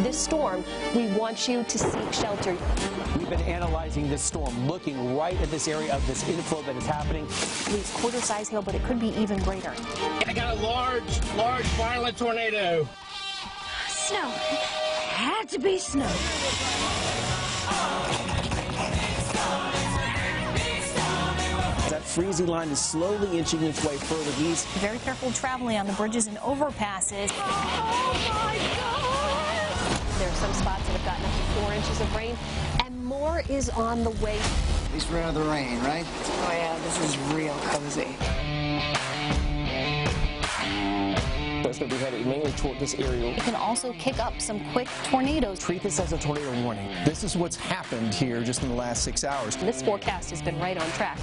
this storm, we want you to seek shelter. We've been analyzing this storm, looking right at this area of this inflow that is happening. Leaves quarter-size hail, but it could be even greater. I got a large, violent tornado. Snow. Had to be snow. That freezing line is slowly inching its way further east. Very careful traveling on the bridges and overpasses. Oh my God! There are some spots that have gotten up to 4 inches of rain, and more is on the way. At least we're out of the rain, right? Oh yeah, this is real cozy. It's going to be headed mainly toward this area. It can also kick up some quick tornadoes. Treat this as a tornado warning. This is what's happened here just in the last 6 hours. This forecast has been right on track.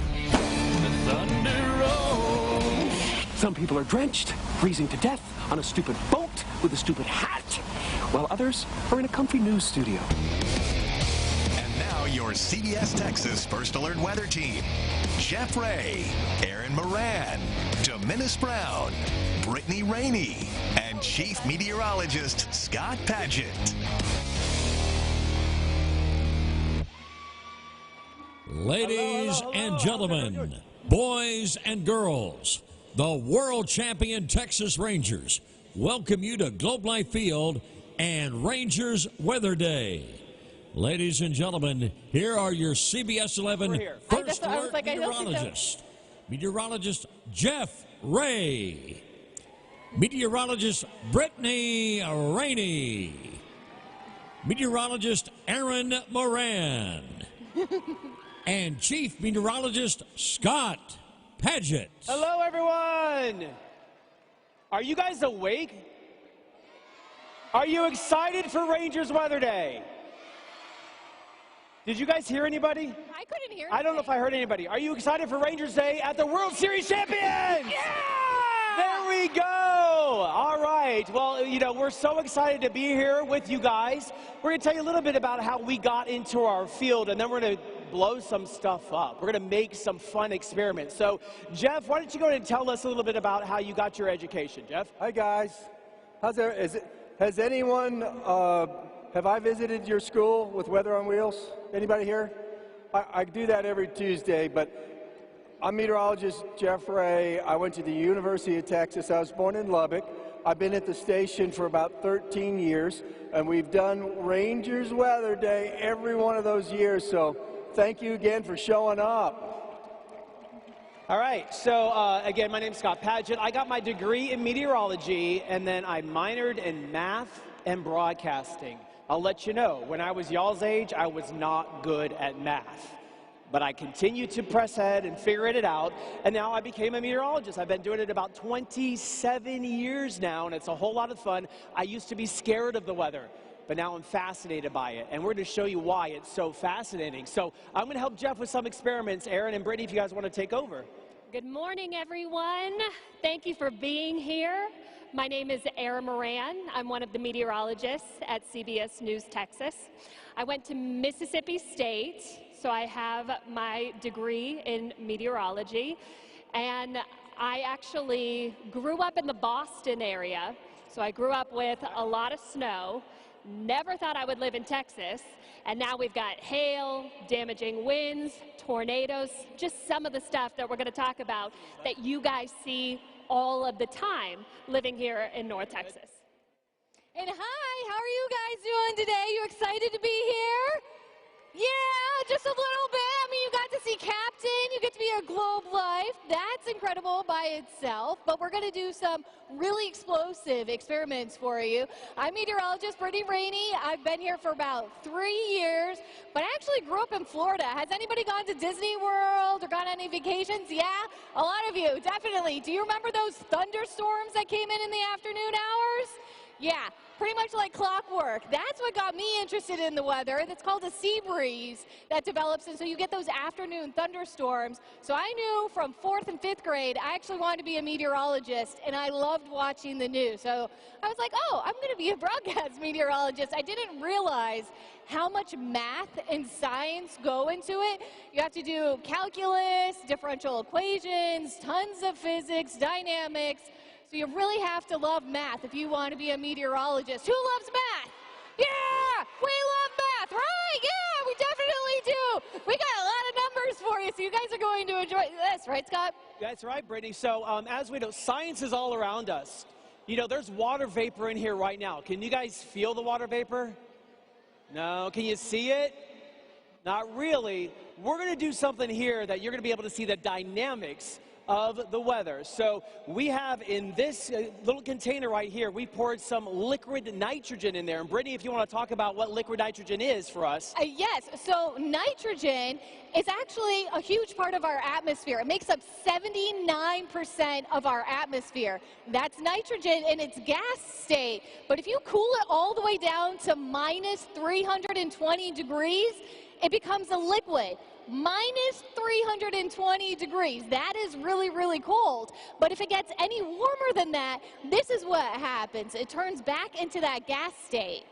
Some people are drenched, freezing to death on a stupid boat with a stupid hat, while others are in a comfy news studio. And now your CBS Texas First Alert Weather Team. Jeff Ray, Aaron Moran, Dominus Brown, Brittany Rainey, and Chief Meteorologist Scott Padgett. Ladies and gentlemen, boys and girls, the world champion Texas Rangers welcome you to Globe Life Field and Rangers Weather Day. Ladies and gentlemen, here are your CBS 11 First Alert Meteorologist. Meteorologist Jeff Ray. Meteorologist Brittany Rainey. Meteorologist Aaron Moran. And Chief Meteorologist Scott Padgett. Hello, everyone. Are you guys awake? Are you excited for Rangers Weather Day? Did you guys hear anybody? I couldn't hear. I don't know if I heard anybody. Are you excited for Rangers Day at the World Series champions? Yeah! There we go. All right. Well, you know, we're so excited to be here with you guys. We're going to tell you a little bit about how we got into our field, and then we're going to blow some stuff up. We're going to make some fun experiments. So, Jeff, why don't you go ahead and tell us a little bit about how you got your education, Jeff? Hi, guys. Has anyone, have I visited your school with Weather on Wheels? Anybody here? I do that every Tuesday, but I'm meteorologist Jeff Ray. I went to the University of Texas. I was born in Lubbock. I've been at the station for about 13 years, and we've done Rangers Weather Day every one of those years, so thank you again for showing up. All right, so again, my name's Scott Padgett. I got my degree in meteorology, and then I minored in math and broadcasting. I'll let you know, when I was y'all's age, I was not good at math. But I continued to press ahead and figure it out, and now I became a meteorologist. I've been doing it about 27 years now, and it's a whole lot of fun. I used to be scared of the weather, but now I'm fascinated by it, and we're going to show you why it's so fascinating. So I'm going to help Jeff with some experiments. Aaron and Brittany, if you guys want to take over. Good morning, everyone. Thank you for being here. My name is Aaron Moran. I'm one of the meteorologists at CBS News Texas. I went to Mississippi State, so I have my degree in meteorology. And I actually grew up in the Boston area, so I grew up with a lot of snow. Never thought I would live in Texas, and now we've got hail, damaging winds, tornadoes, just some of the stuff that we're going to talk about that you guys see all of the time living here in North Texas. And hi, how are you guys doing today? You excited to be here? Yeah, just a little bit. I mean, you got to see Captain, you get to be a Globe Life. That's incredible by itself, but we're going to do some really explosive experiments for you. I'm meteorologist Brittany Rainey. I've been here for about 3 years, but I actually grew up in Florida. Has anybody gone to Disney World or gone on any vacations? Yeah, a lot of you, definitely. Do you remember those thunderstorms that came in the afternoon hours? Yeah, pretty much like clockwork. That's what got me interested in the weather. It's called a sea breeze that develops, and so you get those afternoon thunderstorms. So I knew from 4th and 5th grade I actually wanted to be a meteorologist, and I loved watching the news. So I was like, oh, I'm going to be a broadcast meteorologist. I didn't realize how much math and science go into it. You have to do calculus, differential equations, tons of physics, dynamics. So you really have to love math if you want to be a meteorologist. Who loves math? Yeah! for you, so you guys are going to enjoy this, right, Scott? That's right, Brittany. So as we know, science is all around us. You know, there's water vapor in here right now. Can you guys feel the water vapor? No. Can you see it? Not really. We're going to do something here that you're going to be able to see the dynamics of the weather. So we have in this little container right here, we poured some liquid nitrogen in there. And Brittany, if you want to talk about what liquid nitrogen is for us. Yes, so nitrogen is actually a huge part of our atmosphere. It makes up 79% of our atmosphere. That's nitrogen in its gas state. But if you cool it all the way down to minus 320 degrees, it becomes a liquid. Minus 320 degrees. That is really, really cold. But if it gets any warmer than that, this is what happens. It turns back into that gas state.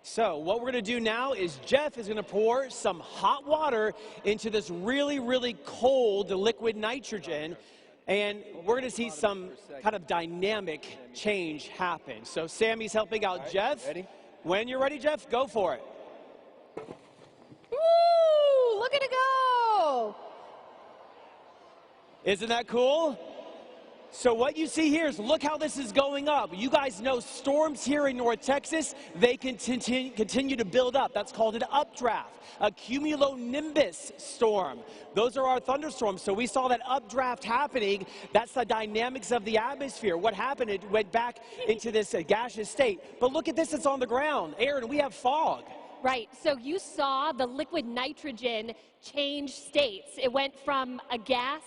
So what we're going to do now is Jeff is going to pour some hot water into this really, really cold liquid nitrogen. And we're going to see some kind of dynamic change happen. So Sammy's helping out Jeff. Ready? When you're ready, Jeff, go for it. Woo! Look at it go! Isn't that cool? So what you see here is look how this is going up. You guys know storms here in North Texas, they continue to build up. That's called an updraft, a cumulonimbus storm. Those are our thunderstorms. So we saw that updraft happening. That's the dynamics of the atmosphere. What happened? It went back into this gaseous state. But look at this, it's on the ground. Aaron, we have fog. Right, so you saw the liquid nitrogen change states. It went from a gas,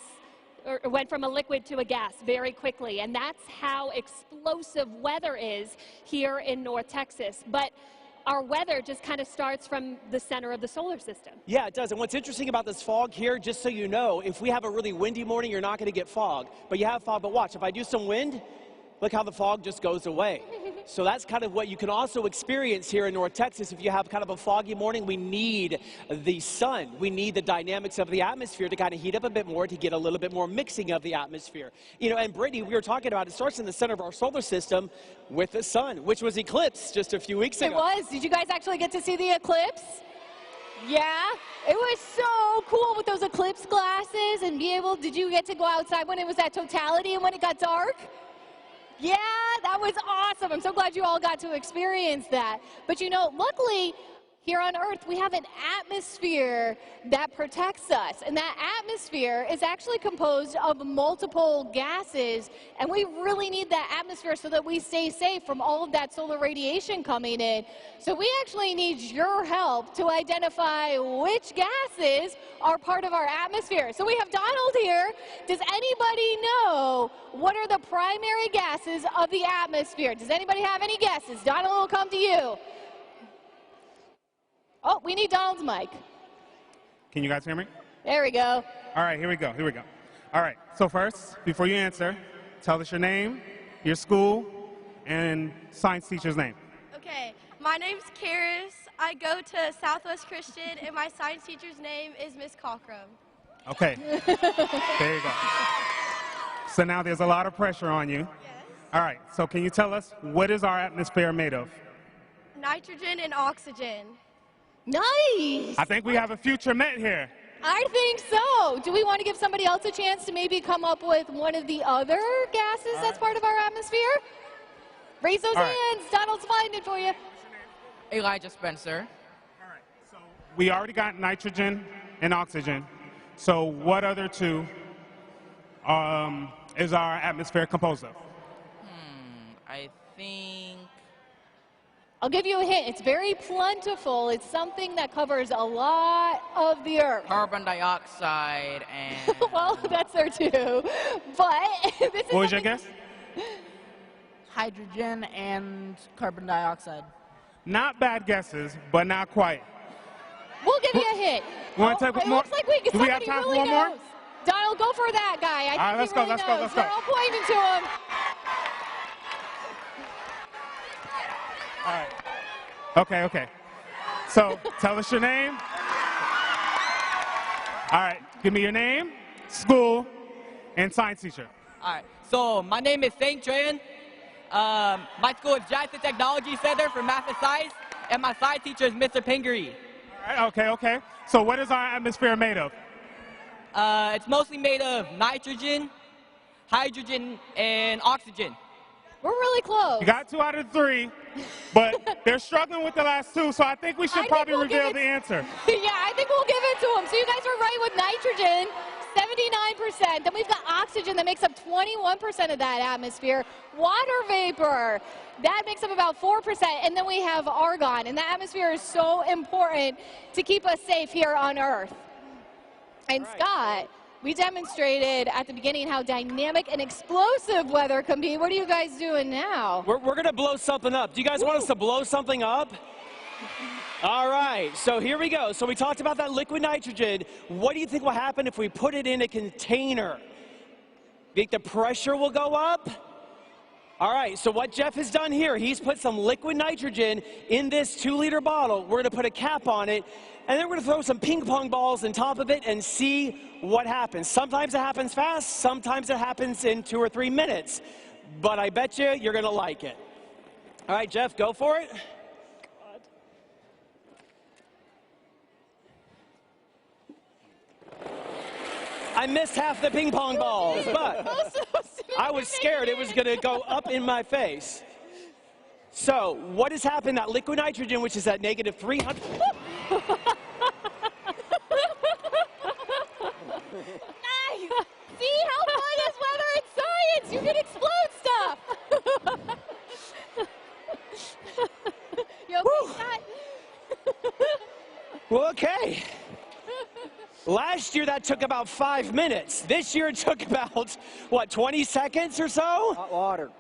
or it went from a liquid to a gas very quickly, and that's how explosive weather is here in North Texas. But our weather just kind of starts from the center of the solar system. Yeah, it does. And what's interesting about this fog here, just so you know, if we have a really windy morning, you're not going to get fog. But you have fog. But watch, if I do some wind, look how the fog just goes away. So that's kind of what you can also experience here in North Texas. If you have kind of a foggy morning, we need the sun. We need the dynamics of the atmosphere to kind of heat up a bit more, to get a little bit more mixing of the atmosphere. You know, and Brittany, we were talking about, it starts in the center of our solar system with the sun, which was eclipsed just a few weeks ago. It was. Did you guys actually get to see the eclipse? Yeah, it was so cool with those eclipse glasses and be able, did you get to go outside when it was at totality and when it got dark? Yeah, that was awesome. I'm so glad you all got to experience that. But you know, luckily, here on Earth, we have an atmosphere that protects us. And that atmosphere is actually composed of multiple gases. And we really need that atmosphere so that we stay safe from all of that solar radiation coming in. So we actually need your help to identify which gases are part of our atmosphere. So we have Donald here. Does anybody know what are the primary gases of the atmosphere? Does anybody have any guesses? Donald will come to you. Oh, we need Donald's mic. Can you guys hear me? There we go. All right, here we go. All right, so first, before you answer, tell us your name, your school, and science teacher's name. Okay, my name's Karis. I go to Southwest Christian, and my science teacher's name is Miss Cockrum. Okay, there you go. So now there's a lot of pressure on you. Yes. All right, so can you tell us what is our atmosphere made of? Nitrogen and oxygen. Nice! I think we have a future Met here. I think so. Do we want to give somebody else a chance to maybe come up with one of the other gases that's part of our atmosphere? Raise those hands. Donald's finding it for you. Elijah Spencer. All right, so we already got nitrogen and oxygen. So what other two is our atmosphere composed of? I think... I'll give you a hint. It's very plentiful. It's something that covers a lot of the earth. Carbon dioxide and... Well, that's there too. But this is what was your guess? Hydrogen and carbon dioxide. Not bad guesses, but not quite. We'll give you a hint. Want to take it more? looks like Do we have time really for one more? knows. Donald, go for that guy. All right, let's go, let's go, let's go. They're all pointing to him. All right. Okay. So tell us your name. All right. Give me your name, school, and science teacher. All right. So my name is Saint Trayan. My school is Jackson Technology Center for Math and Science, and my science teacher is Mr. Pingery. All right. Okay. So what is our atmosphere made of? It's mostly made of nitrogen, hydrogen, and oxygen. We're really close. You got 2 out of 3, but they're struggling with the last 2, so I think we should probably reveal the answer. Yeah, I think we'll give it to them. So you guys are right with nitrogen, 79%. Then we've got oxygen that makes up 21% of that atmosphere. Water vapor, that makes up about 4%. And then we have argon, and the atmosphere is so important to keep us safe here on Earth. And Scott, we demonstrated at the beginning how dynamic and explosive weather can be. What are you guys doing now? We're going to blow something up. Do you guys want us to blow something up? All right, so here we go. So we talked about that liquid nitrogen. What do you think will happen if we put it in a container? Think the pressure will go up? All right, so what Jeff has done here, he's put some liquid nitrogen in this 2-liter bottle. We're going to put a cap on it, and then we're going to throw some ping pong balls on top of it and see what happens. Sometimes it happens fast, sometimes it happens in 2 or 3 minutes, but I bet you're going to like it. All right, Jeff, go for it. I missed half the ping pong balls, but I was scared it was going to go up in my face. So what has happened? That liquid nitrogen, which is at negative 300. Nice! See how fun is weather and science? You can explode stuff! You okay, Scott? Okay. Last year that took about 5 minutes. This year it took about, what, 20 seconds or so? Hot water.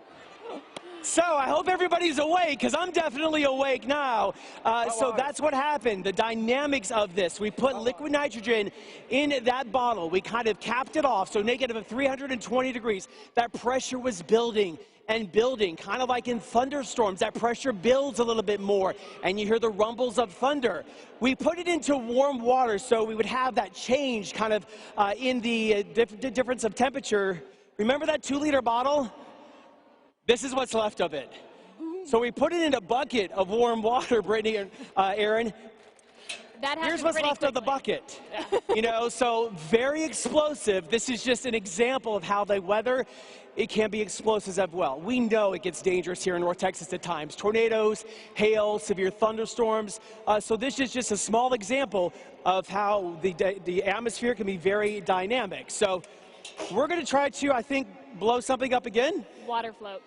So I hope everybody's awake, because I'm definitely awake now. So that's what happened, the dynamics of this. We put liquid nitrogen in that bottle. We kind of capped it off, so negative 320 degrees. That pressure was building and building, kind of like in thunderstorms. That pressure builds a little bit more, and you hear the rumbles of thunder. We put it into warm water, so we would have that change kind of in the difference of temperature. Remember that 2-liter bottle? This is what's left of it. So we put it in a bucket of warm water, Brittany and Aaron. Here's what's left of the bucket. Yeah. You know, so very explosive. This is just an example of how the weather, it can be explosive as well. We know it gets dangerous here in North Texas at times. Tornadoes, hail, severe thunderstorms. So this is just a small example of how the atmosphere can be very dynamic. So we're going to try to, I think, blow something up again. Water float.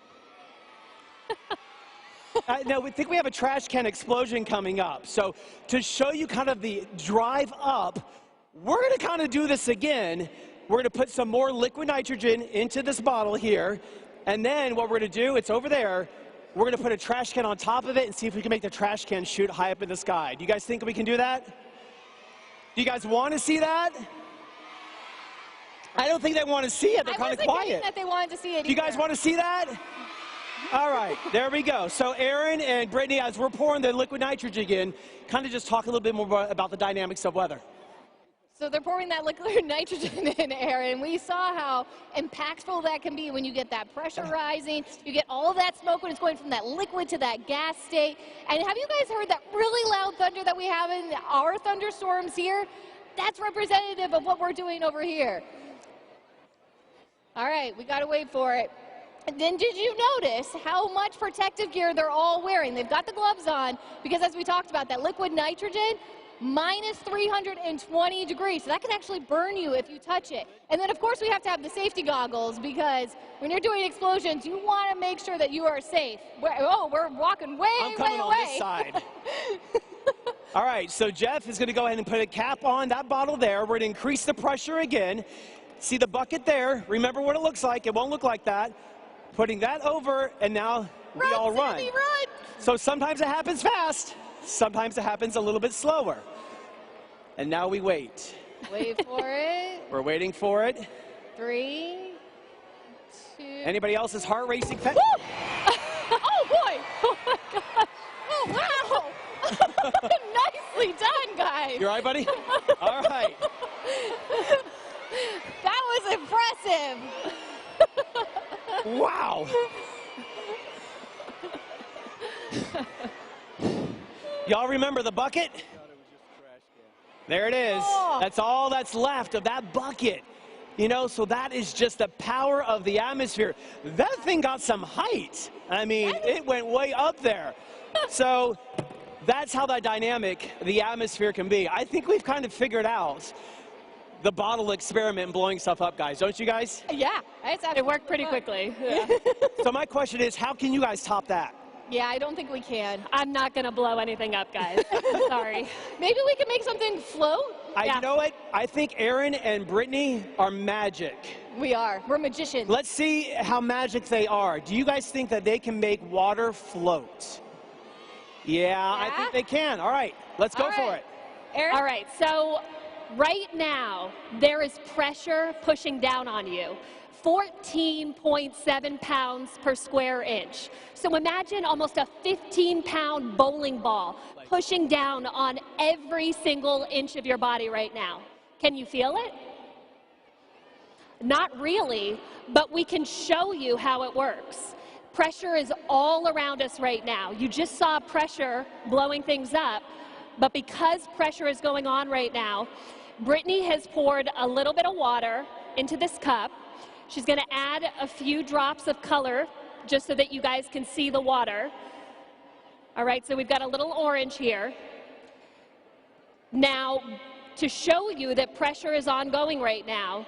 No, we think we have a trash can explosion coming up. So to show you kind of the drive up, we're going to kind of do this again. We're going to put some more liquid nitrogen into this bottle here. And then what we're going to do, it's over there, we're going to put a trash can on top of it and see if we can make the trash can shoot high up in the sky. Do you guys think we can do that? Do you guys want to see that? I don't think they want to see it. They're kind of quiet. That they wanted to see it. Do you guys want to see that? All right, there we go. So Aaron and Brittany, as we're pouring the liquid nitrogen again, kind of just talk a little bit more about the dynamics of weather. So they're pouring that liquid nitrogen in, Aaron. We saw how impactful that can be when you get that pressure rising. You get all of that smoke when it's going from that liquid to that gas state. And have you guys heard that really loud thunder that we have in our thunderstorms here? That's representative of what we're doing over here. All right, we got to wait for it. And then did you notice how much protective gear they're all wearing? They've got the gloves on because, as we talked about, that liquid nitrogen, minus 320 degrees. So that can actually burn you if you touch it. And then, of course, we have to have the safety goggles because when you're doing explosions, you want to make sure that you are safe. We're walking way, I'm coming way on away. this side. All right, so Jeff is going to go ahead and put a cap on that bottle there. We're going to increase the pressure again. See the bucket there? Remember what it looks like. It won't look like that. Putting that over, and now we all run. Sammy, run. So sometimes it happens fast. Sometimes it happens a little bit slower. And now we wait. Wait for it. We're waiting for it. 3, 2. Anybody else's heart racing fast? Oh, boy. Oh, my God. Oh, wow. Nicely done, guys. You all right, buddy? All right. That was impressive. Wow. Y'all remember the bucket? There it is. Oh. That's all that's left of that bucket. You know, so that is just the power of the atmosphere. That thing got some height. I mean, it went way up there. So that's how that dynamic the atmosphere can be. I think we've kind of figured out the bottle experiment and blowing stuff up, guys. Don't you guys? Yeah, it worked pretty quickly. Yeah. So my question is, how can you guys top that? Yeah, I don't think we can. I'm not going to blow anything up, guys. Sorry. Maybe we can make something float? You know what? I think Aaron and Brittany are magic. We are. We're magicians. Let's see how magic they are. Do you guys think that they can make water float? Yeah, I think they can. All right, let's go for it. Aaron? All right, so right now, there is pressure pushing down on you. 14.7 pounds per square inch. So imagine almost a 15-pound bowling ball pushing down on every single inch of your body right now. Can you feel it? Not really, but we can show you how it works. Pressure is all around us right now. You just saw pressure blowing things up, but because pressure is going on right now, Brittany has poured a little bit of water into this cup. She's going to add a few drops of color just so that you guys can see the water. All right, so we've got a little orange here. Now, to show you that pressure is ongoing right now,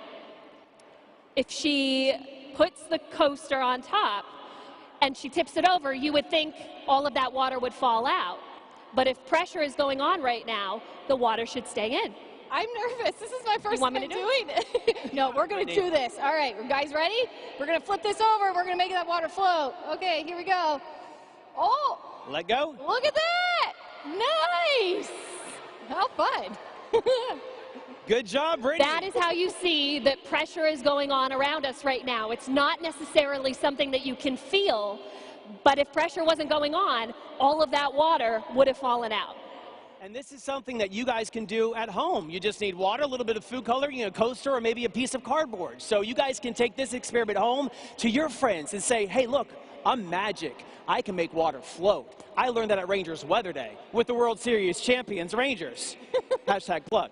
if she puts the coaster on top and she tips it over, you would think all of that water would fall out. But if pressure is going on right now, the water should stay in. I'm nervous. This is my first time doing it. No, we're going to do this. All right, you guys ready? We're going to flip this over. We're going to make that water float. Okay, here we go. Oh! Let go. Look at that! Nice! How fun. Good job, Brittany. That is how you see that pressure is going on around us right now. It's not necessarily something that you can feel, but if pressure wasn't going on, all of that water would have fallen out. And this is something that you guys can do at home. You just need water, a little bit of food coloring, a coaster, or maybe a piece of cardboard. So you guys can take this experiment home to your friends and say, hey, look, I'm magic. I can make water float. I learned that at Rangers Weather Day with the World Series champions, Rangers. Hashtag plug.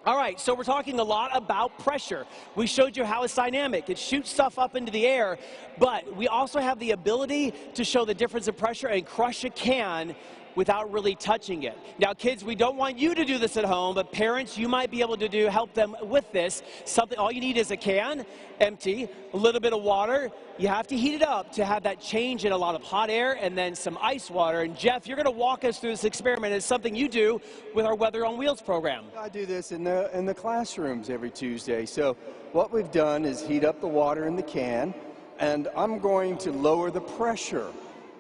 All right, so we're talking a lot about pressure. We showed you how it's dynamic. It shoots stuff up into the air, but we also have the ability to show the difference in pressure and crush a can without really touching it. Now, kids, we don't want you to do this at home, but parents, you might be able to help them with this. Something, all you need is a can, empty, a little bit of water. You have to heat it up to have that change in a lot of hot air and then some ice water. And Jeff, you're gonna walk us through this experiment. It's something you do with our Weather on Wheels program. I do this in the classrooms every Tuesday. So what we've done is heat up the water in the can, and I'm going to lower the pressure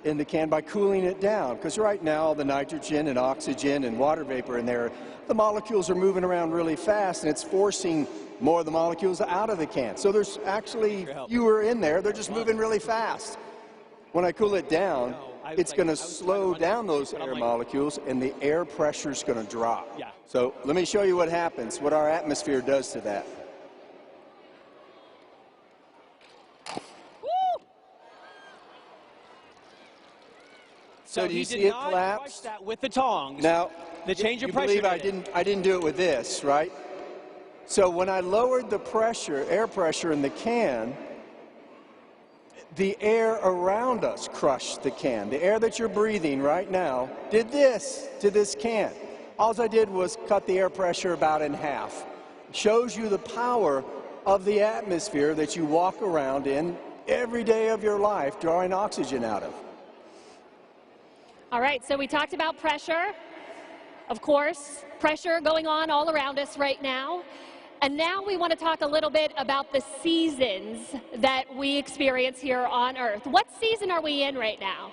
in the can by cooling it down, because right now the nitrogen and oxygen and water vapor in there, the molecules are moving around really fast, and it's forcing more of the molecules out of the can. So there's actually fewer in there. They're just moving really fast. When I cool it down, it's going to slow down those air molecules, and the air pressure is going to drop. Yeah. So let me show you what happens, what our atmosphere does to that. So do you see it collapse? Crush that with the tongs. Now, the change of pressure. You believe I didn't do it with this, right? So when I lowered the pressure, air pressure in the can, the air around us crushed the can. The air that you're breathing right now did this to this can. All I did was cut the air pressure about in half. Shows you the power of the atmosphere that you walk around in every day of your life, drawing oxygen out of. All right, so we talked about pressure. Of course, pressure going on all around us right now. And now we want to talk a little bit about the seasons that we experience here on Earth. What season are we in right now?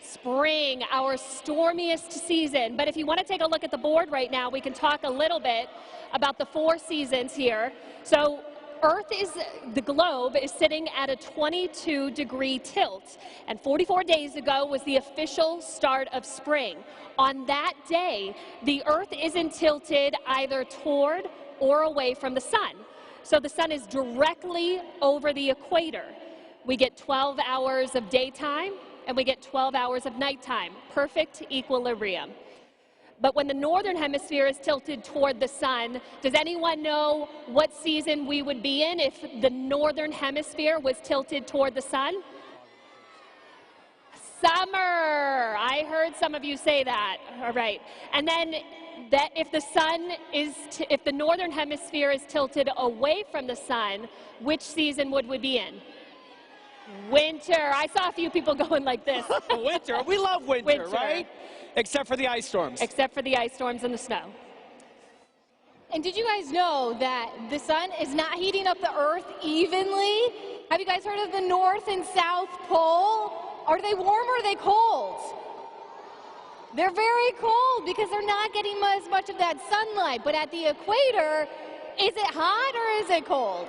Spring, our stormiest season. But if you want to take a look at the board right now, we can talk a little bit about the 4 seasons here. So the globe is sitting at a 22-degree tilt, and 44 days ago was the official start of spring. On that day, the Earth isn't tilted either toward or away from the sun. So the sun is directly over the equator. We get 12 hours of daytime, and we get 12 hours of nighttime. Perfect equilibrium. But when the northern hemisphere is tilted toward the sun, does anyone know what season we would be in if the northern hemisphere was tilted toward the sun? Summer. I heard some of you say that. All right. And then that if the northern hemisphere is tilted away from the sun, which season would we be in? Winter. I saw a few people going like this. Winter. We love winter, right? Except for the ice storms. Except for the ice storms and the snow. And did you guys know that the sun is not heating up the earth evenly? Have you guys heard of the North and South Pole? Are they warm or are they cold? They're very cold because they're not getting as much of that sunlight. But at the equator, is it hot or is it cold?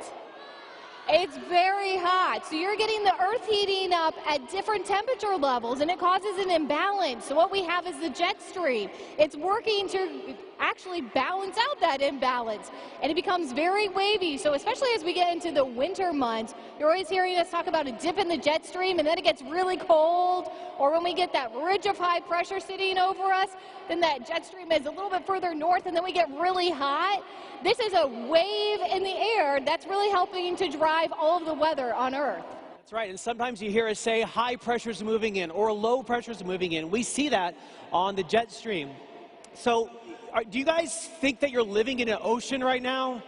It's very hot. So you're getting the earth heating up at different temperature levels, and it causes an imbalance. So what we have is the jet stream. It's working to actually balance out that imbalance, and it becomes very wavy. So especially as we get into the winter months, you're always hearing us talk about a dip in the jet stream, and then it gets really cold. Or when we get that ridge of high pressure sitting over us, then that jet stream is a little bit further north, and then we get really hot. This is a wave in the air that's really helping to drive all of the weather on Earth. That's right, and sometimes you hear us say high pressure's moving in or low pressure's moving in. We see that on the jet stream. So do you guys think that you're living in an ocean right now?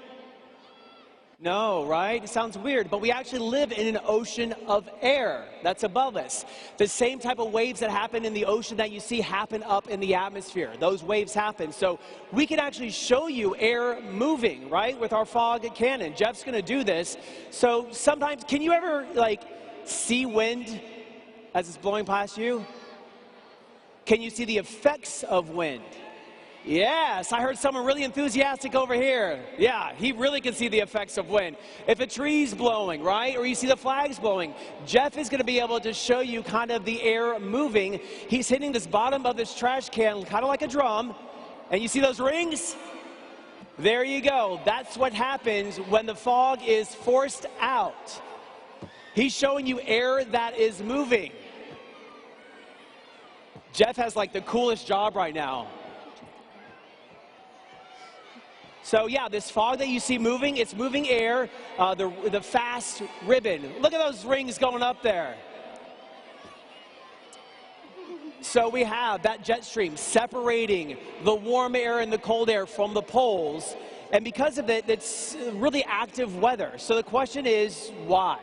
No, right? It sounds weird, but we actually live in an ocean of air that's above us. The same type of waves that happen in the ocean that you see happen up in the atmosphere. Those waves happen. So we can actually show you air moving, right, with our fog cannon. Jeff's going to do this. So sometimes, can you ever, like, see wind as it's blowing past you? Can you see the effects of wind? Yes, I heard someone really enthusiastic over here. Yeah, he really can see the effects of wind. If a tree's blowing, right, or you see the flags blowing, Jeff is going to be able to show you kind of the air moving. He's hitting this bottom of this trash can kind of like a drum, and you see those rings? There you go. That's what happens when the fog is forced out. He's showing you air that is moving. Jeff has like the coolest job right now. So yeah, this fog that you see moving, it's moving air, the fast ribbon. Look at those rings going up there. So we have that jet stream separating the warm air and the cold air from the poles. And because of it, it's really active weather. So the question is, why?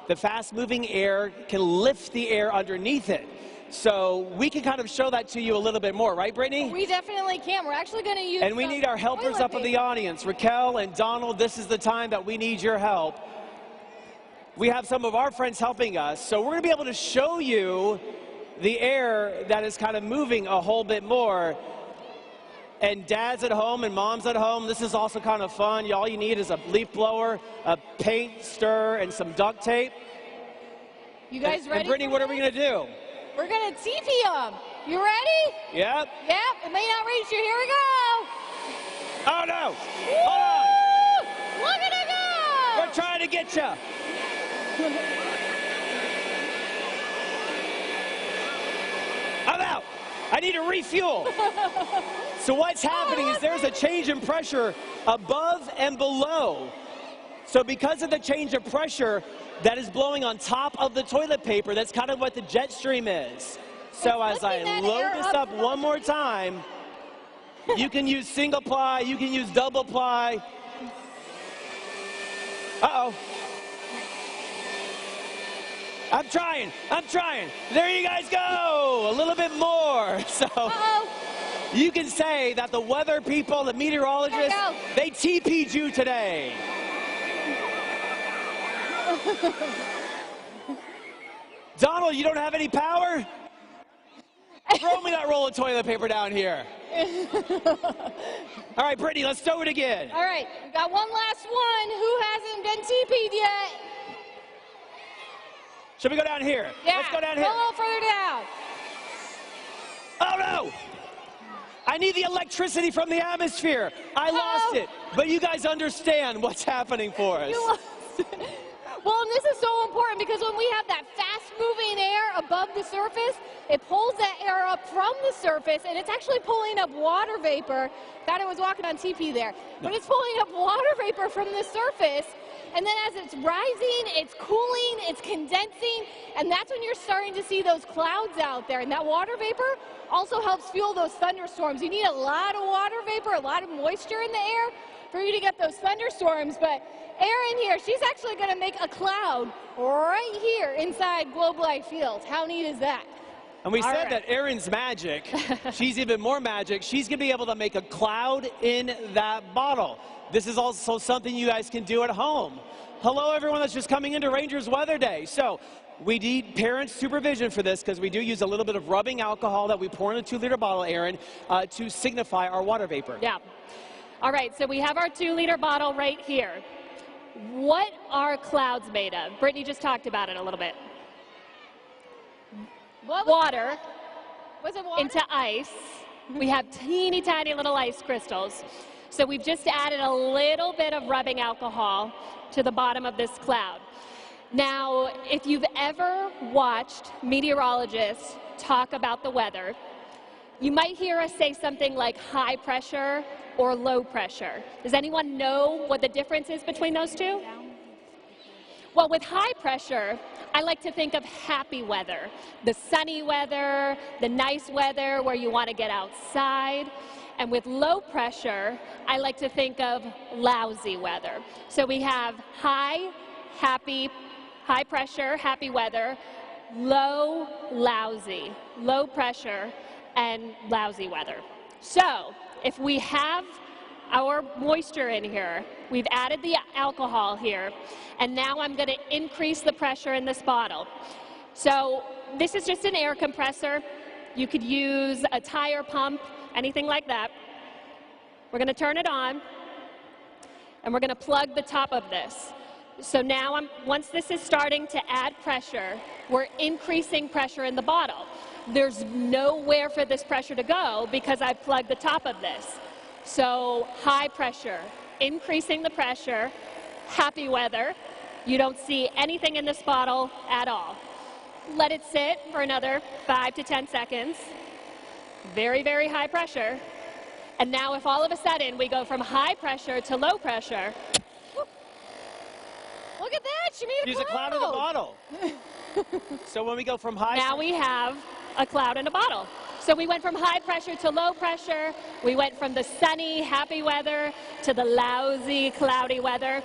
The fast moving air can lift the air underneath it. So we can kind of show that to you a little bit more, right, Brittany? We definitely can. We're actually going to use And we need our helpers up in the audience. Raquel and Donald, this is the time that we need your help. We have some of our friends helping us, so we're going to be able to show you the air that is kind of moving a whole bit more. And dads at home and moms at home, this is also kind of fun. All you need is a leaf blower, a paint stir, and some duct tape. You guys ready? And Brittany, what are we going to do? We're going to TP them. You ready? Yep. Yep. It may not reach you. Here we go. Oh, no. Woo! Hold on. Look at it go. We're trying to get you. I'm out. I need to refuel. So what's happening is there's a change in pressure above and below. So because of the change of pressure that is blowing on top of the toilet paper, that's kind of what the jet stream is. So as I load this up one more time, you can use single ply, you can use double ply. Uh-oh. I'm trying. There you guys go. A little bit more. So you can say that the weather people, the meteorologists, they TP'd you today. Donald, you don't have any power? Throw me that roll of toilet paper down here. All right, Brittany, let's do it again. All right, we got one last one. Who hasn't been TP'd yet? Should we go down here? Yeah, let's go down here. Go a little further down. Oh, no. I need the electricity from the atmosphere. I lost it. But you guys understand what's happening for us. You lost it. Well, and this is so important because when we have that fast moving air above the surface. It pulls that air up from the surface, and it's actually pulling up water vapor. Thought I was walking on TP there. But it's pulling up water vapor from the surface, and then as it's rising, it's cooling, it's condensing, and that's when you're starting to see those clouds out there. And that water vapor also helps fuel those thunderstorms. You need a lot of water vapor, a lot of moisture in the air for you to get those thunderstorms. But Erin here, she's actually going to make a cloud right here inside Globe Life Field. How neat is that? And we said that Erin's magic. She's even more magic. She's going to be able to make a cloud in that bottle. This is also something you guys can do at home. Hello, everyone that's just coming into Rangers Weather Day. So we need parent supervision for this because we do use a little bit of rubbing alcohol that we pour in a 2-liter bottle, Erin, to signify our water vapor. Yeah. All right, so we have our 2-liter bottle right here. What are clouds made of? Brittany just talked about it a little bit. Water into ice. We have teeny tiny little ice crystals. So we've just added a little bit of rubbing alcohol to the bottom of this cloud. Now, if you've ever watched meteorologists talk about the weather, you might hear us say something like high pressure or low pressure. Does anyone know what the difference is between those two? Well, with high pressure, I like to think of happy weather, the sunny weather, the nice weather where you want to get outside. And with low pressure, I like to think of lousy weather. So we have high pressure, happy weather, low, lousy, low pressure, and lousy weather. So if we have our moisture in here, we've added the alcohol here, and now I'm going to increase the pressure in this bottle. So this is just an air compressor. You could use a tire pump, anything like that. We're going to turn it on, and we're going to plug the top of this. So now, once this is starting to add pressure, we're increasing pressure in the bottle. There's nowhere for this pressure to go because I've plugged the top of this. So high pressure, increasing the pressure, happy weather. You don't see anything in this bottle at all. Let it sit for another 5 to 10 seconds. Very, very high pressure. And now if all of a sudden we go from high pressure to low pressure. Look at that, she made a Use a cloud in the bottle. So when we go from high... Now we have a cloud in a bottle. So we went from high pressure to low pressure. We went from the sunny, happy weather to the lousy, cloudy weather.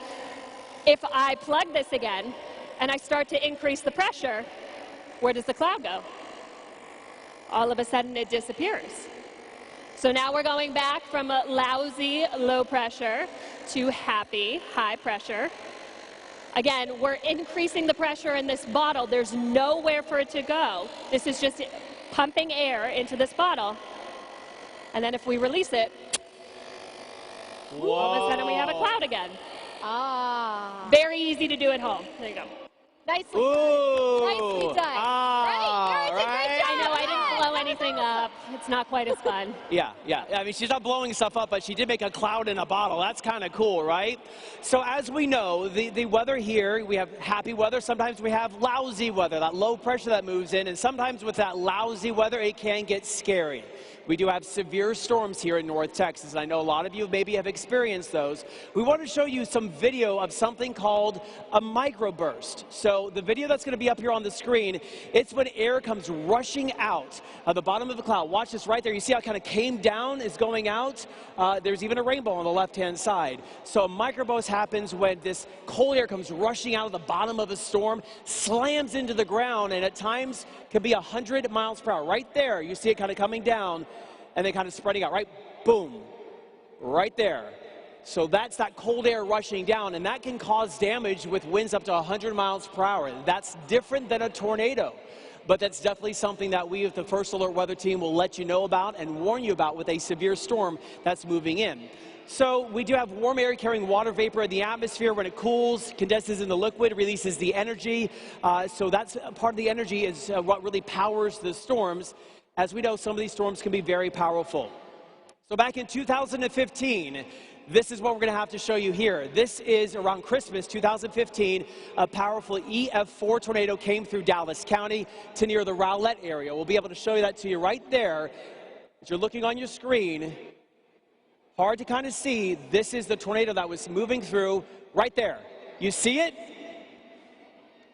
If I plug this again and I start to increase the pressure, where does the cloud go? All of a sudden it disappears. So now we're going back from a lousy, low pressure to happy, high pressure. Again, we're increasing the pressure in this bottle. There's nowhere for it to go. This is just pumping air into this bottle. And then if we release it, all of a sudden we have a cloud again. Ah. Very easy to do at home. There you go. Nicely done. Nicely done. Right? I know, I didn't blow anything up. It's not quite as fun. Yeah. I mean, she's not blowing stuff up, but she did make a cloud in a bottle. That's kind of cool, right? So as we know, the weather here, we have happy weather. Sometimes we have lousy weather, that low pressure that moves in. And sometimes with that lousy weather, it can get scary. We do have severe storms here in North Texas, and I know a lot of you maybe have experienced those. We want to show you some video of something called a microburst. So the video that's going to be up here on the screen, it's when air comes rushing out of the bottom of the cloud. Watch this right there. You see how it kind of came down, is going out? There's even a rainbow on the left-hand side. So a microburst happens when this cold air comes rushing out of the bottom of a storm, slams into the ground, and at times can be 100 miles per hour. Right there, you see it kind of coming down and then kind of spreading out, right? Boom, right there. So that's that cold air rushing down, and that can cause damage with winds up to 100 miles per hour. That's different than a tornado, but that's definitely something that we at the First Alert Weather Team will let you know about and warn you about with a severe storm that's moving in. So we do have warm air carrying water vapor in the atmosphere. When it cools, condenses in the liquid, releases the energy. So that's part of the energy is what really powers the storms. As we know, some of these storms can be very powerful. So back in 2015, this is what we're going to have to show you here. This is around Christmas 2015. A powerful EF4 tornado came through Dallas County to near the Rowlett area. We'll be able to show you that to you right there. As you're looking on your screen, hard to kind of see, this is the tornado that was moving through right there. You see it?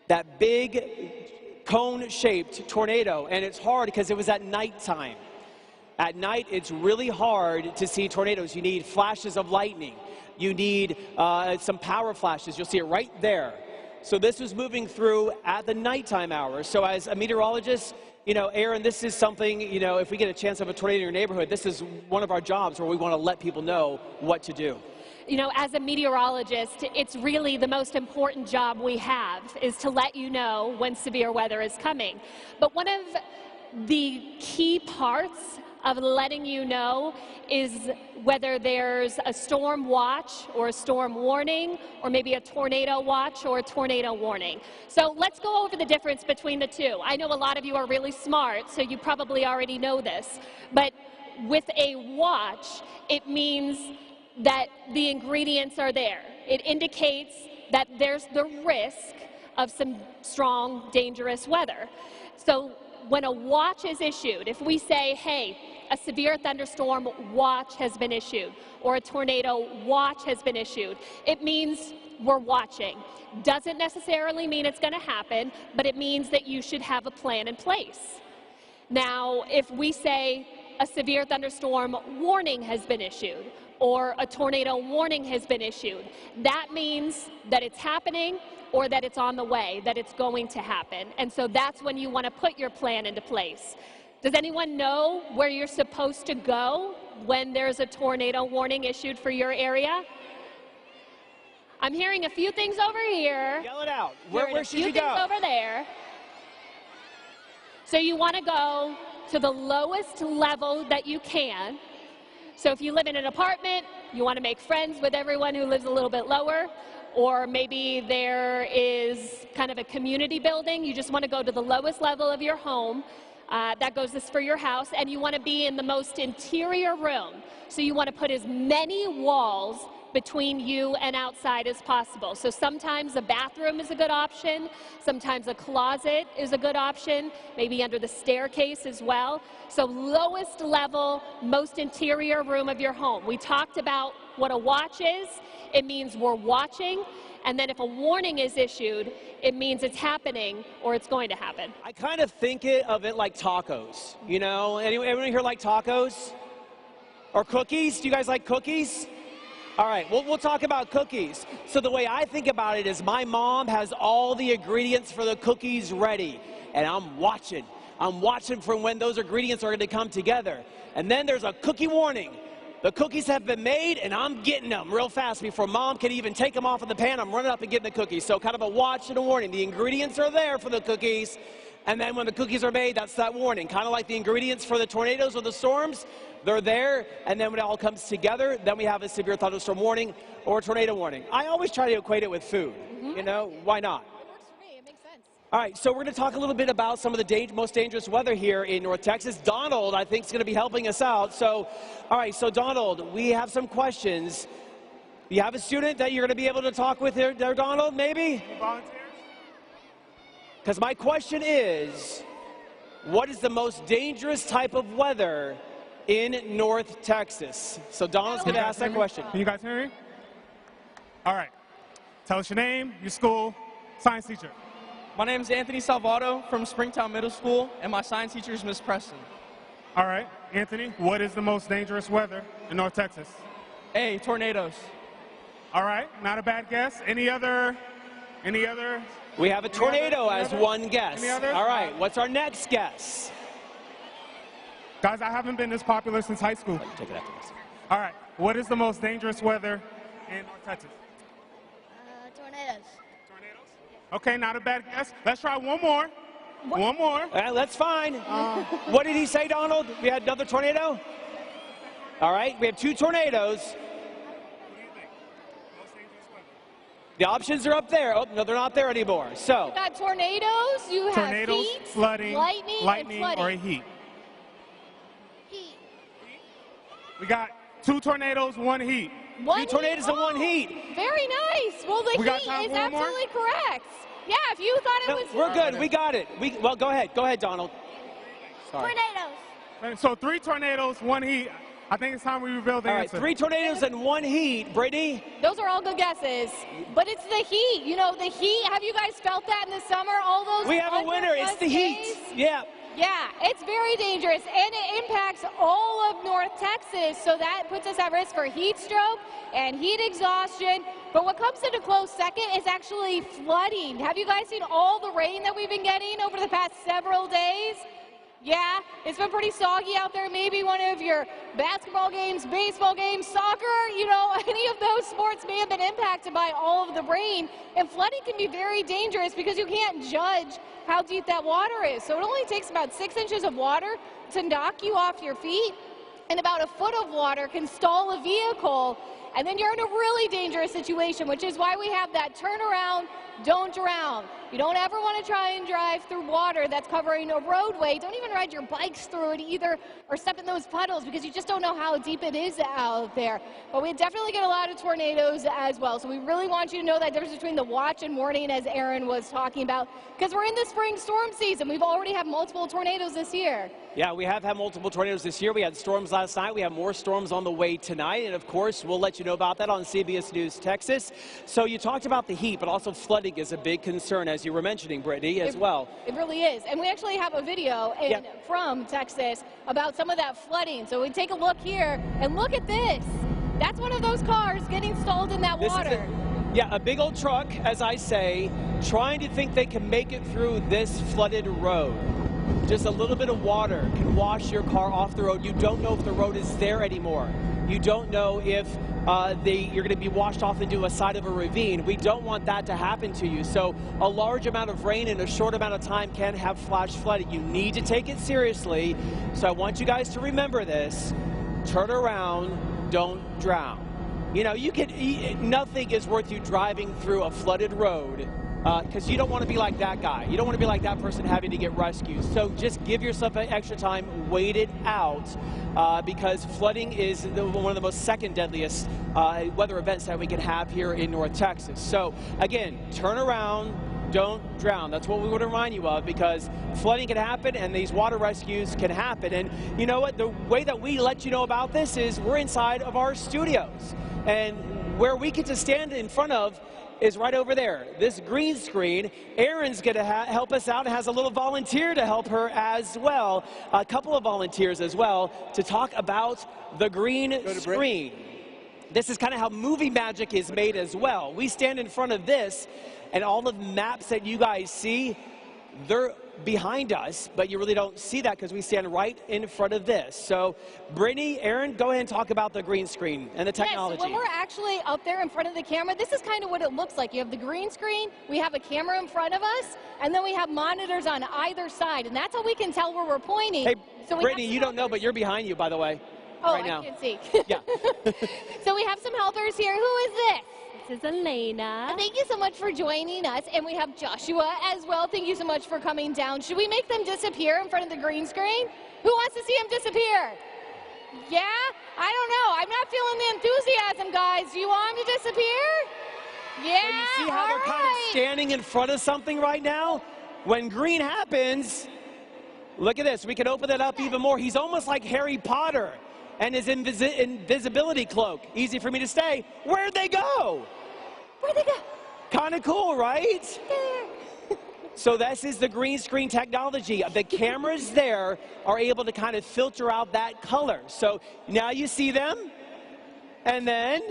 That big cone-shaped tornado, and it's hard because it was at nighttime. At night, it's really hard to see tornadoes. You need flashes of lightning. You need some power flashes. You'll see it right there. So this was moving through at the nighttime hours. So as a meteorologist, you know, Aaron, this is something, you know, if we get a chance of a tornado in your neighborhood, this is one of our jobs where we want to let people know what to do. You know, as a meteorologist, it's really the most important job we have is to let you know when severe weather is coming. But one of the key parts of letting you know is whether there's a storm watch or a storm warning or maybe a tornado watch or a tornado warning. So let's go over the difference between the two. I know a lot of you are really smart, so you probably already know this. But with a watch, it means that the ingredients are there. It indicates that there's the risk of some strong, dangerous weather. So when a watch is issued, if we say, hey, a severe thunderstorm watch has been issued, or a tornado watch has been issued, it means we're watching. Doesn't necessarily mean it's going to happen, but it means that you should have a plan in place. Now, if we say a severe thunderstorm warning has been issued, or a tornado warning has been issued, that means that it's happening or that it's on the way, that it's going to happen. And so that's when you want to put your plan into place. Does anyone know where you're supposed to go when there's a tornado warning issued for your area? I'm hearing a few things over here. Yell it out. Where should you go? A few things over there. So you want to go to the lowest level that you can. So if you live in an apartment, you want to make friends with everyone who lives a little bit lower, or maybe there is kind of a community building. You just want to go to the lowest level of your home. That goes this for your house, and you want to be in the most interior room. So you want to put as many walls between you and outside as possible. So sometimes a bathroom is a good option, sometimes a closet is a good option, maybe under the staircase as well. So lowest level, most interior room of your home. We talked about what a watch is. It means we're watching, and then if a warning is issued, it means it's happening or it's going to happen. I kind of think of it like tacos, you know? Anyone here like tacos? Or cookies? Do you guys like cookies? All right, we'll talk about cookies. So the way I think about it is my mom has all the ingredients for the cookies ready, and I'm watching. I'm watching for when those ingredients are going to come together. And then there's a cookie warning. The cookies have been made, and I'm getting them real fast. Before Mom can even take them off of the pan, I'm running up and getting the cookies. So kind of a watch and a warning. The ingredients are there for the cookies, and then when the cookies are made, that's that warning. Kind of like the ingredients for the tornadoes or the storms. They're there, and then when it all comes together, then we have a severe thunderstorm warning or a tornado warning. I always try to equate it with food. You know, why not? It works for me. It makes sense. All right, so we're going to talk a little bit about some of the most dangerous weather here in North Texas. Donald, I think, is going to be helping us out. So, all right, so Donald, we have some questions. You have a student that you're going to be able to talk with there, Donald, maybe? Volunteers? Because my question is, what is the most dangerous type of weather in North Texas? So Donald's going to ask that question. Can you guys hear me? All right. Tell us your name, your school, science teacher. My name is Anthony Salvato from Springtown Middle School, and my science teacher is Miss Preston. All right. Anthony, what is the most dangerous weather in North Texas? A, tornadoes. All right. Not a bad guess. Any other? We have a tornado as one guess. Any others? All right. What's our next guess? Guys, I haven't been this popular since high school. Take it after this. All right. What is the most dangerous weather in North Texas? Tornadoes. Okay, not a bad guess. Let's try one more. One more. All right, that's fine. What did he say, Donald? We had another tornado? All right, we have two tornadoes. The options are up there. Oh, no, they're not there anymore. So, You've got tornadoes, you have heat, flooding, lightning, and flooding. or a heat. Heat. We got two tornadoes, one heat. Three tornadoes and one heat. Very nice. Well, the We got heat time is for one more? absolutely correct. Yeah, if you thought it No, was... we're good. We got it. Well, go ahead. Go ahead, Donald. Sorry. Tornadoes. So 3 tornadoes, 1 heat. I think it's time we reveal the All right, answer. 3 tornadoes and 1 heat. Brittany? Those are all good guesses. But it's the heat. You know, the heat. Have you guys felt that in the summer? All those... We have a winner. It's the heat. days? Yeah. Yeah, it's very dangerous, and it impacts all of North Texas, so that puts us at risk for heat stroke and heat exhaustion. But what comes in a close second is actually flooding. Have you guys seen all the rain that we've been getting over the past several days? Yeah, it's been pretty soggy out there. Maybe one of your basketball games, baseball games, soccer, you know, any of those sports may have been impacted by all of the rain. And flooding can be very dangerous because you can't judge how deep that water is. So it only takes about 6 inches of water to knock you off your feet, and about a foot of water can stall a vehicle. And then you're in a really dangerous situation, which is why we have that turn around, don't drown. You don't ever want to try and drive through water that's covering a roadway. Don't even ride your bikes through it either, or step in those puddles, because you just don't know how deep it is out there. But we definitely get a lot of tornadoes as well. So we really want you to know that difference between the watch and warning, as Aaron was talking about, because we're in the spring storm season. We've already had multiple tornadoes this year. Yeah, we have had multiple tornadoes this year. We had storms last night. We have more storms on the way tonight. And, of course, we'll let you know about that on CBS News Texas. So you talked about the heat, but also flooding is a big concern, as you were mentioning, Brittany, as well. It really is. And we actually have a video from Texas about some of that flooding. So we take a look here, and look at this. That's one of those cars getting stalled in that water. Yeah, a big old truck, as I say, trying to think they can make it through this flooded road. Just a little bit of water can wash your car off the road. You don't know if the road is there anymore. You don't know if you're going to be washed off into a side of a ravine. We don't want that to happen to you. So a large amount of rain in a short amount of time can have flash flooding. You need to take it seriously. So I want you guys to remember this. Turn around, don't drown. You know, nothing is worth you driving through a flooded road, because you don't want to be like that guy. You don't want to be like that person having to get rescued. So just give yourself an extra time, wait it out, because flooding is one of the most second deadliest weather events that we can have here in North Texas. So again, turn around, don't drown. That's what we want to remind you of, because flooding can happen and these water rescues can happen. And you know what? The way that we let you know about this is we're inside of our studios. And where we get to stand in front of is right over there, this green screen. Erin's going to help us out and has a little volunteer to help her as well, a couple of volunteers as well, to talk about the green screen. This is kind of how movie magic is made as well. We stand in front of this, and all the maps that you guys see, they're behind us, but you really don't see that because we stand right in front of this. So, Brittany, Aaron, go ahead and talk about the green screen and the technology. Yes, when we're actually up there in front of the camera, this is kind of what it looks like. You have the green screen, we have a camera in front of us, and then we have monitors on either side, and that's how we can tell where we're pointing. Hey, so Brittany, you don't know, but you're behind you, by the way. Oh, right now. I can see. Yeah. So we have some helpers here. Who is this? This is Elena. Thank you so much for joining us. And we have Joshua as well. Thank you so much for coming down. Should we make them disappear in front of the green screen? Who wants to see them disappear? Yeah? I don't know. I'm not feeling the enthusiasm, guys. Do you want them to disappear? Yeah, So you see how they're kind of standing in front of something right now? When green happens, look at this. We can open it up even more. He's almost like Harry Potter and his invisibility cloak. Easy for me to say. Where'd they go? Where'd they go? Kind of cool, right? So this is the green screen technology. The cameras there are able to kind of filter out that color. So now you see them, and then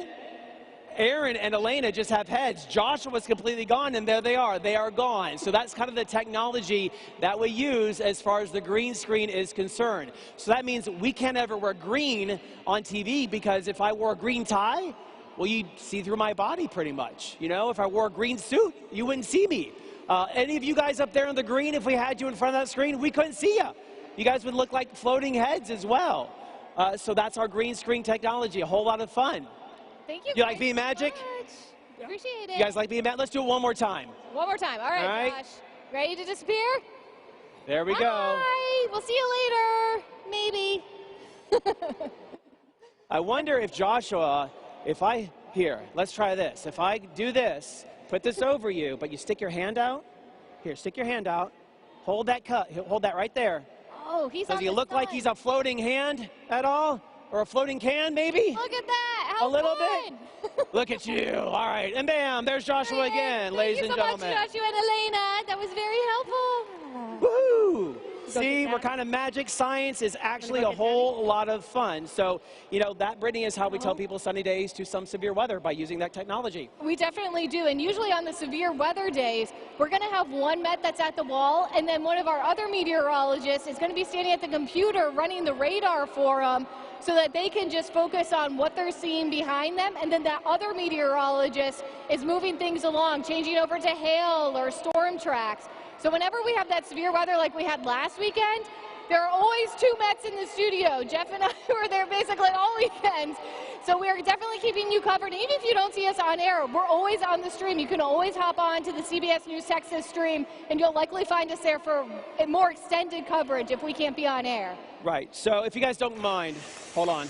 Aaron and Elena just have heads. Joshua's completely gone, and there they are. They are gone. So that's kind of the technology that we use as far as the green screen is concerned. So that means we can't ever wear green on TV, because if I wore a green tie, well, you'd see through my body pretty much. You know, if I wore a green suit, you wouldn't see me. Any of you guys up there on the green, if we had you in front of that screen, we couldn't see you. You guys would look like floating heads as well. So that's our green screen technology. A whole lot of fun. Thank you. You like being magic? Appreciate it. You guys like being magic? Let's do it one more time. One more time. All right, Josh. Ready to disappear? There we go. Bye. We'll see you later. Maybe. I wonder if Joshua Here, let's try this. If I do this, put this over you, but you stick your hand out. Here, stick your hand out. Hold that hold that right there. Oh, he's Does he look like he's a floating hand at all? Or a floating can, maybe? Look at that. How a little fun. bit. Look at you. All right. And bam, there's Joshua again, ladies and gentlemen. Thank you so much, Joshua and Elena. That was very helpful. Woohoo! See, we're kind of magic. Science is actually a whole lot of fun. So, you know, that, Brittany, is how we tell people sunny days to some severe weather, by using that technology. We definitely do. And usually on the severe weather days, we're going to have one Met that's at the wall, and then one of our other meteorologists is going to be standing at the computer running the radar for them, so that they can just focus on what they're seeing behind them. And then that other meteorologist is moving things along, changing over to hail or storm tracks. So whenever we have that severe weather like we had last weekend, there are always two Mets in the studio. Jeff and I were there basically all weekend. So we're definitely keeping you covered. Even if you don't see us on air, we're always on the stream. You can always hop on to the CBS News Texas stream, and you'll likely find us there for more extended coverage if we can't be on air. Right. So if you guys don't mind, hold on.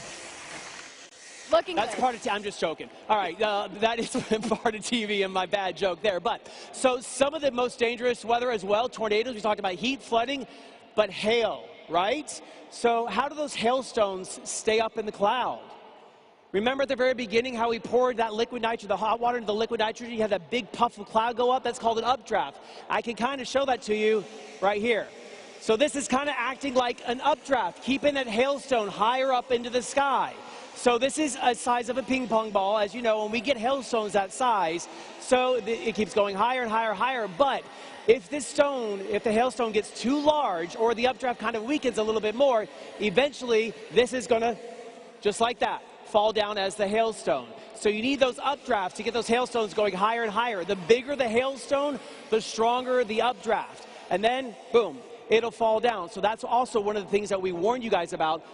That's part of I'm just joking. All right, that is part of TV and my bad joke there. But so some of the most dangerous weather as well, tornadoes, we talked about heat, flooding, but hail, right? So how do those hailstones stay up in the cloud? Remember at the very beginning how we poured that liquid nitrogen, the hot water into the liquid nitrogen, you have that big puff of cloud go up? That's called an updraft. I can kind of show that to you right here. So this is kind of acting like an updraft, keeping that hailstone higher up into the sky. So this is a size of a ping pong ball, as you know, when we get hailstones that size, so it keeps going higher and higher and higher. But if the hailstone gets too large, or the updraft kind of weakens a little bit more, eventually this is going to, just like that, fall down as the hailstone. So you need those updrafts to get those hailstones going higher and higher. The bigger the hailstone, the stronger the updraft. And then, boom, it'll fall down. So that's also one of the things that we warned you guys about,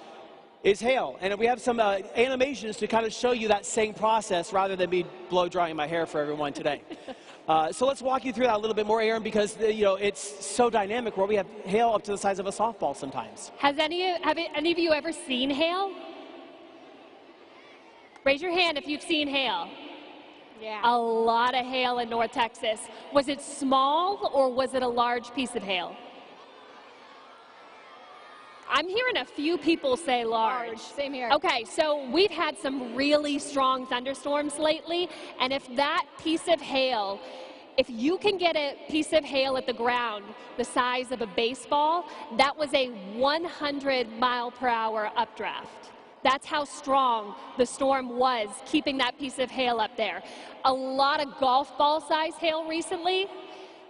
is hail. And we have some animations to kind of show you that same process rather than me blow drying my hair for everyone today. So let's walk you through that a little bit more, Aaron, because you know, it's so dynamic where we have hail up to the size of a softball sometimes. Have any of you ever seen hail? Raise your hand if you've seen hail. Yeah. A lot of hail in North Texas. Was it small or was it a large piece of hail? I'm hearing a few people say large. Same here. Okay, so we've had some really strong thunderstorms lately, and if that piece of hail, if you can get a piece of hail at the ground the size of a baseball, that was a 100-mile-per-hour updraft. That's how strong the storm was, keeping that piece of hail up there. A lot of golf ball size hail recently,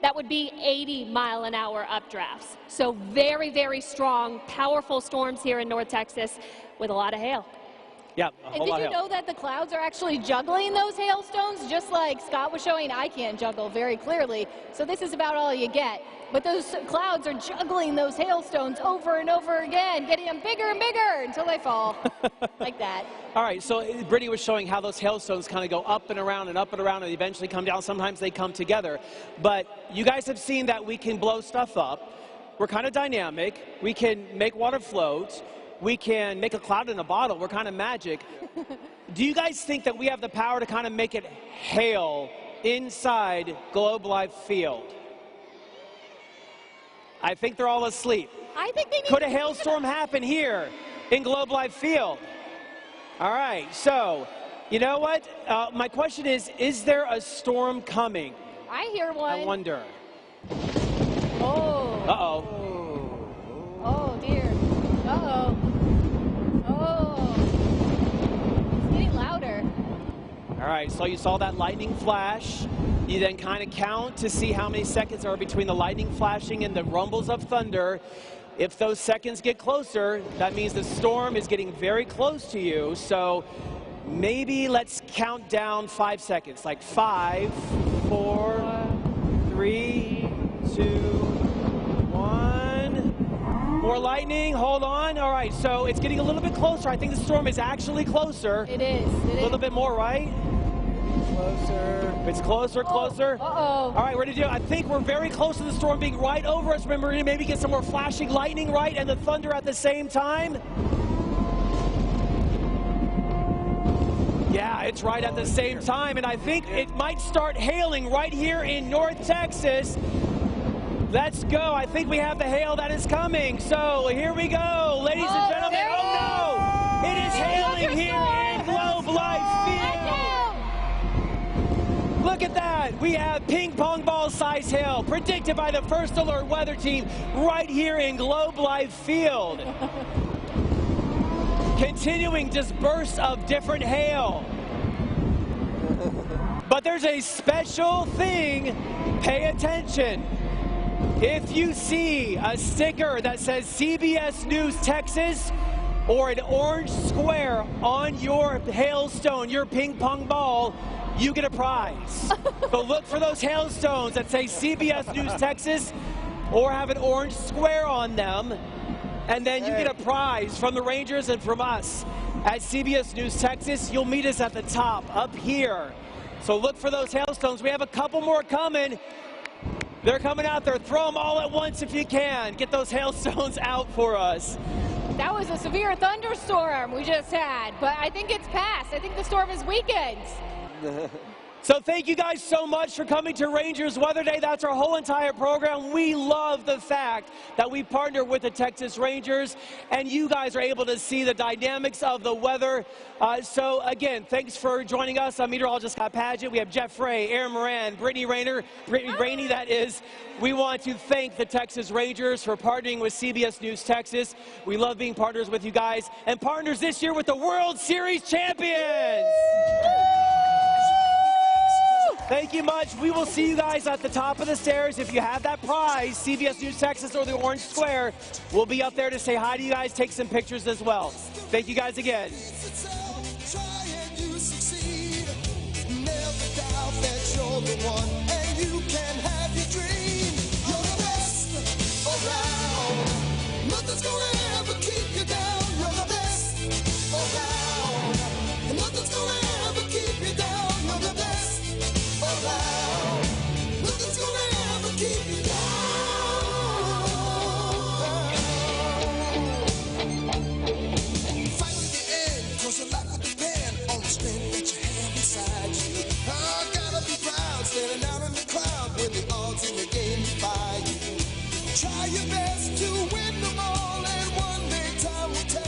that would be 80-mile-an-hour updrafts. So very, very strong, powerful storms here in North Texas with a lot of hail. Yeah, and did you know that the clouds are actually juggling those hailstones? Just like Scott was showing, I can't juggle very clearly. So this is about all you get. But those clouds are juggling those hailstones over and over again, getting them bigger and bigger until they fall, like that. All right, so Brittany was showing how those hailstones kind of go up and around and up and around and eventually come down. Sometimes they come together. But you guys have seen that we can blow stuff up. We're kind of dynamic. We can make water float. We can make a cloud in a bottle. We're kind of magic. Do you guys think that we have the power to kind of make it hail inside Globe Life Field? I think they're all asleep. I think they need Could a hailstorm happen here in Globe Life Field? All right, so you know what? My question is there a storm coming? I hear one. I wonder. Oh. Uh-oh. Oh, dear. Uh-oh. Oh. It's getting louder. All right, so you saw that lightning flash. You then kind of count to see how many seconds are between the lightning flashing and the rumbles of thunder. If those seconds get closer, that means the storm is getting very close to you. So maybe let's count down 5 seconds, like 5, 4, 3, 2, 1. More lightning, hold on. All right, so it's getting a little bit closer. I think the storm is actually closer. It is. A little bit more, right? Closer. It's closer, closer. Uh-oh. All right, we're going to do, I think we're very close to the storm being right over us. Remember, we're going to maybe get some more flashing lightning, right? And the thunder at the same time. Yeah, it's right at the same time, and I think it might start hailing right here in North Texas. Let's go. I think we have the hail that is coming. So here we go, ladies and gentlemen. Oh no! It is hailing here in Globe Life Field. Look at that. We have ping pong ball size hail predicted by the First Alert Weather Team right here in Globe Life Field. Continuing just bursts of different hail. But there's a special thing. Pay attention. If you see a sticker that says CBS News Texas or an orange square on your hailstone, your ping pong ball, you get a prize. So look for those hailstones that say CBS News Texas or have an orange square on them. And then you get a prize from the Rangers and from us at CBS News Texas. You'll meet us at the top up here. So look for those hailstones. We have a couple more coming. They're coming out there. Throw them all at once if you can. Get those hailstones out for us. That was a severe thunderstorm we just had, but I think it's past. I think the storm is weakened. So thank you guys so much for coming to Rangers Weather Day. That's our whole entire program. We love the fact that we partner with the Texas Rangers, and you guys are able to see the dynamics of the weather. So again, thanks for joining us. I'm meteorologist Scott Padgett. We have Jeff Ray, Aaron Moran, Brittany Rainey, that is. We want to thank the Texas Rangers for partnering with CBS News Texas. We love being partners with you guys, and partners this year with the World Series champions. Thank you much. We will see you guys at the top of the stairs. If you have that prize, CBS News Texas or the Orange Square, we'll be up there to say hi to you guys, take some pictures as well. Thank you guys again. Standing